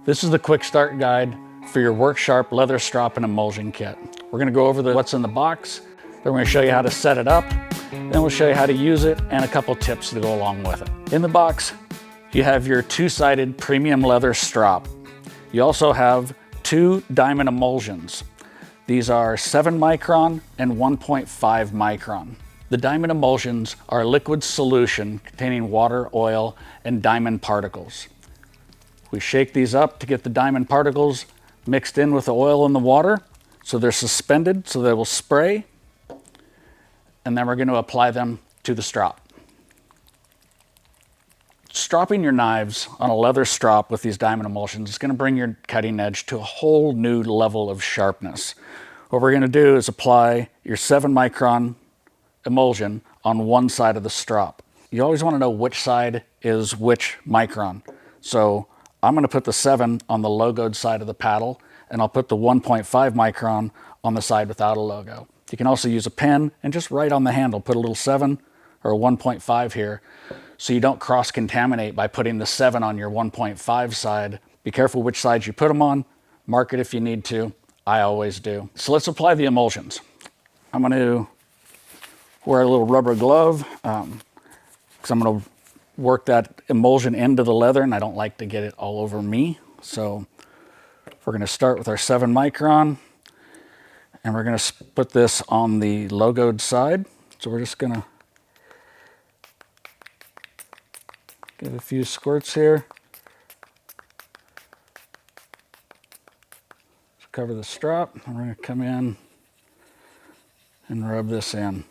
This is the quick start guide for your Work Sharp leather strop and emulsion kit. We're going to go over what's in the box, then we're going to show you how to set it up, then we'll show you how to use it and a couple tips to go along with it. In the box, you have your two-sided premium leather strop. You also have two diamond emulsions. These are 7 micron and 1.5 micron. The diamond emulsions are a liquid solution containing water, oil, and diamond particles. We shake these up to get the diamond particles mixed in with the oil and the water, so they're suspended so they will spray, and then we're going to apply them to the strop. Stropping your knives on a leather strop with these diamond emulsions is going to bring your cutting edge to a whole new level of sharpness. What we're going to do is apply your 7 micron emulsion on one side of the strop. You always want to know which side is which micron. So I'm going to put the 7 on the logoed side of the paddle, and I'll put the 1.5 micron on the side without a logo. You can also use a pen and just write on the handle, put a little 7 or a 1.5 here, so you don't cross-contaminate by putting the 7 on your 1.5 side. Be careful which side you put them on. Mark it if you need to. I always do. So let's apply the emulsions. I'm going to wear a little rubber glove because I'm going to work that emulsion into the leather, and I don't like to get it all over me. So we're going to start with our 7 micron, and we're going to put this on the logoed side. So we're just going to give a few squirts here to cover the strap. And we're going to come in and rub this in.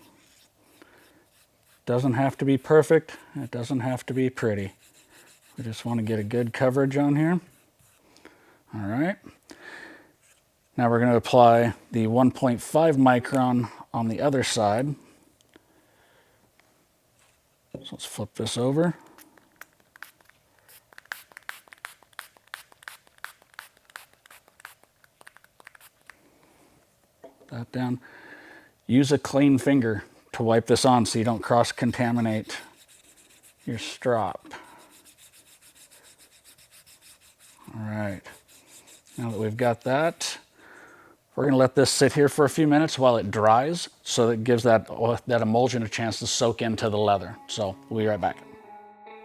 Doesn't have to be perfect. It doesn't have to be pretty. We just want to get a good coverage on here. All right. Now we're going to apply the 1.5 micron on the other side. So let's flip this over. That down. Use a clean finger to wipe this on so you don't cross-contaminate your strop. All right, now that we've got that, we're going to let this sit here for a few minutes while it dries, so that it gives that emulsion a chance to soak into the leather. So we'll be right back.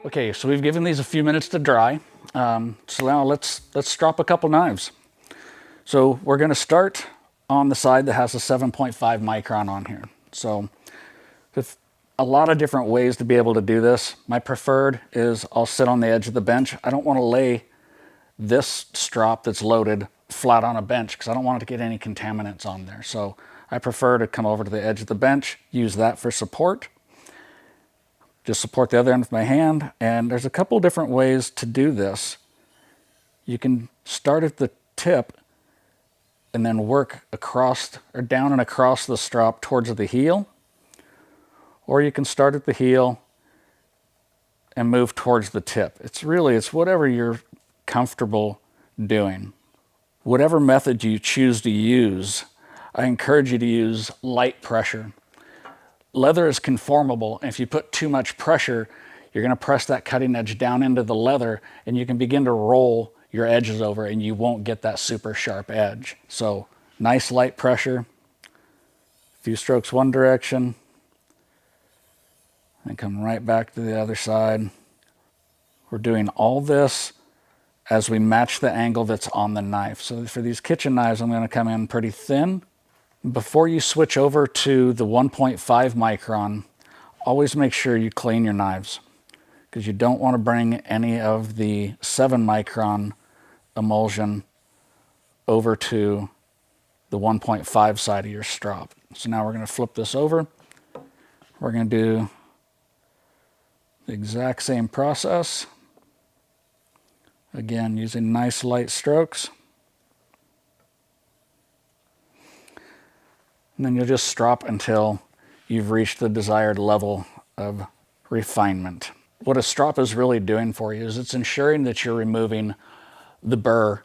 Okay, so we've given these a few minutes to dry. So now let's strop a couple knives. So we're going to start on the side that has a 7.5 micron on here. So with a lot of different ways to be able to do this. My preferred is I'll sit on the edge of the bench. I don't want to lay this strop that's loaded flat on a bench because I don't want it to get any contaminants on there. So I prefer to come over to the edge of the bench, use that for support. Just support the other end with my hand. And there's a couple different ways to do this. You can start at the tip and then work across or down and across the strop towards the heel. Or you can start at the heel and move towards the tip. It's whatever you're comfortable doing. Whatever method you choose to use, I encourage you to use light pressure. Leather is conformable, and if you put too much pressure, you're going to press that cutting edge down into the leather, and you can begin to roll your edges over, and you won't get that super sharp edge. So nice light pressure, a few strokes one direction, and come right back to the other side. We're doing all this as we match the angle that's on the knife. So for these kitchen knives, I'm going to come in pretty thin. Before you switch over to the 1.5 micron, always make sure you clean your knives, because you don't want to bring any of the 7 micron emulsion over to the 1.5 side of your strop. So now we're going to flip this over. We're going to do the exact same process. Again, using nice light strokes. And then you'll just strop until you've reached the desired level of refinement. What a strop is really doing for you is it's ensuring that you're removing the burr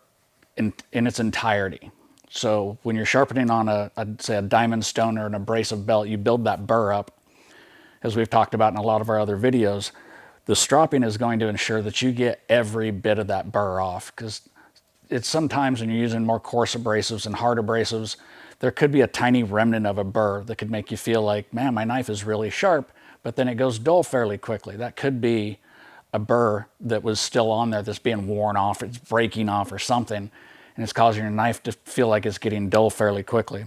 in its entirety. So when you're sharpening on say a diamond stone or an abrasive belt, you build that burr up. As we've talked about in a lot of our other videos, the stropping is going to ensure that you get every bit of that burr off, because it's sometimes when you're using more coarse abrasives and hard abrasives, there could be a tiny remnant of a burr that could make you feel like, man, my knife is really sharp, but then it goes dull fairly quickly. That could be a burr that was still on there that's being worn off, it's breaking off or something, and it's causing your knife to feel like it's getting dull fairly quickly.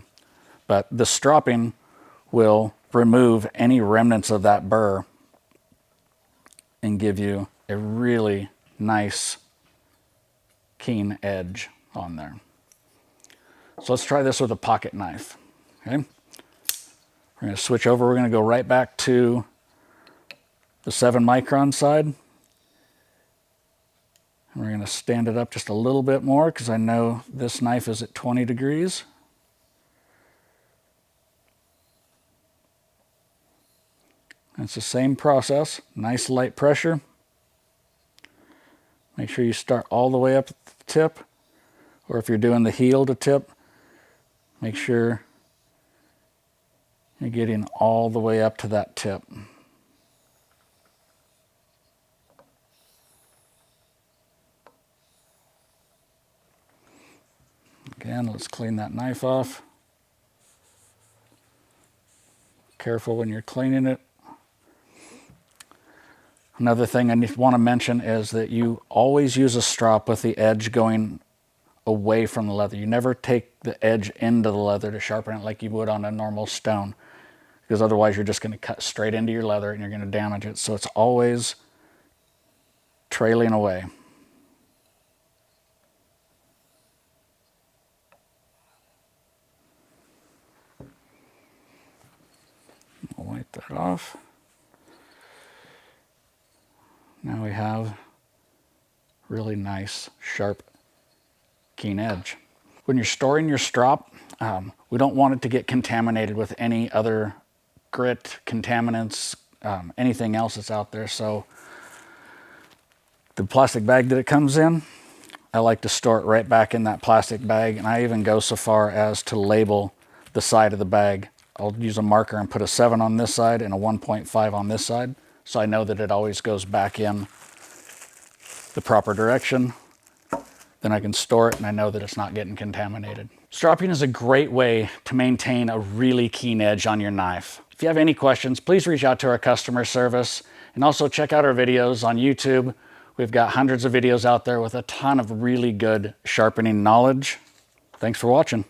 But the stropping will remove any remnants of that burr and give you a really nice, keen edge on there. So let's try this with a pocket knife. Okay, we're going to switch over. We're going to go right back to the 7 micron side. And we're going to stand it up just a little bit more because I know this knife is at 20 degrees. It's the same process, nice light pressure. Make sure you start all the way up at the tip, or if you're doing the heel to tip, make sure you're getting all the way up to that tip. Again, let's clean that knife off. Careful when you're cleaning it. Another thing I want to mention is that you always use a strop with the edge going away from the leather. You never take the edge into the leather to sharpen it like you would on a normal stone, because otherwise you're just going to cut straight into your leather and you're going to damage it. So it's always trailing away. I'll wipe that off. Now we have really nice, sharp, keen edge. When you're storing your strop, we don't want it to get contaminated with any other grit, contaminants, anything else that's out there. So the plastic bag that it comes in, I like to store it right back in that plastic bag, and I even go so far as to label the side of the bag. I'll use a marker and put a 7 on this side and a 1.5 on this side, so I know that it always goes back in the proper direction. Then I can store it and I know that it's not getting contaminated. Stropping is a great way to maintain a really keen edge on your knife. If you have any questions, please reach out to our customer service, and also check out our videos on YouTube. We've got hundreds of videos out there with a ton of really good sharpening knowledge. Thanks for watching.